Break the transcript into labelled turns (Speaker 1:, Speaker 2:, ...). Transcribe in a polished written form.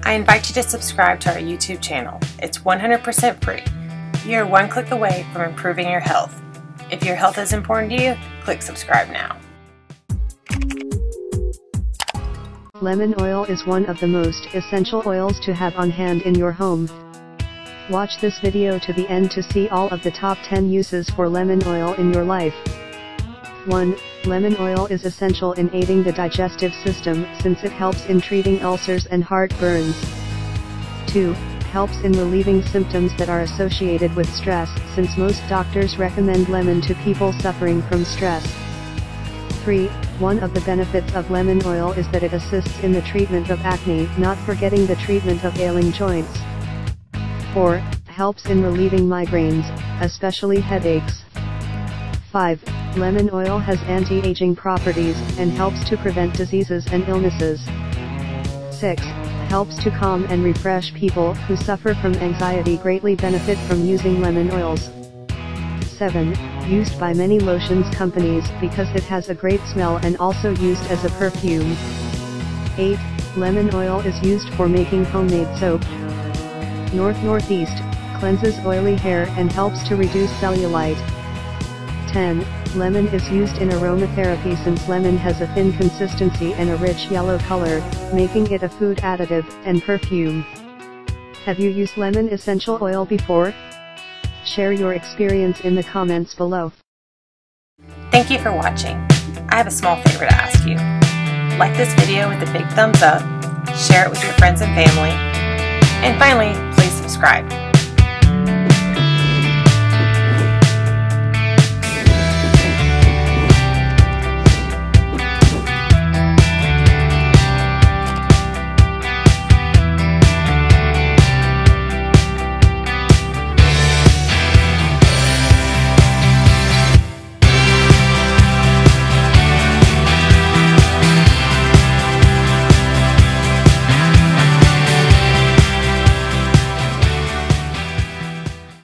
Speaker 1: I invite you to subscribe to our YouTube channel. It's 100% free. You're one click away from improving your health. If your health is important to you, click subscribe now.
Speaker 2: Lemon oil is one of the most essential oils to have on hand in your home. Watch this video to the end to see all of the top 10 uses for lemon oil in your life. 1. Lemon oil is essential in aiding the digestive system since it helps in treating ulcers and heartburns. 2. Helps in relieving symptoms that are associated with stress since most doctors recommend lemon to people suffering from stress. 3. One of the benefits of lemon oil is that it assists in the treatment of acne, not forgetting the treatment of ailing joints. 4. Helps in relieving migraines, especially headaches. 5. Lemon oil has anti-aging properties and helps to prevent diseases and illnesses. 6. Helps to calm and refresh. People who suffer from anxiety greatly benefit from using lemon oils. 7. Used by many lotions companies because it has a great smell and also used as a perfume. 8. Lemon oil is used for making homemade soap. Northeast, cleanses oily hair and helps to reduce cellulite. 10. Lemon is used in aromatherapy since lemon has a thin consistency and a rich yellow color, making it a food additive and perfume. Have you used lemon essential oil before? Share your experience in the comments below.
Speaker 1: Thank you for watching. I have a small favor to ask you. Like this video with a big thumbs up, share it with your friends and family, and finally, please subscribe.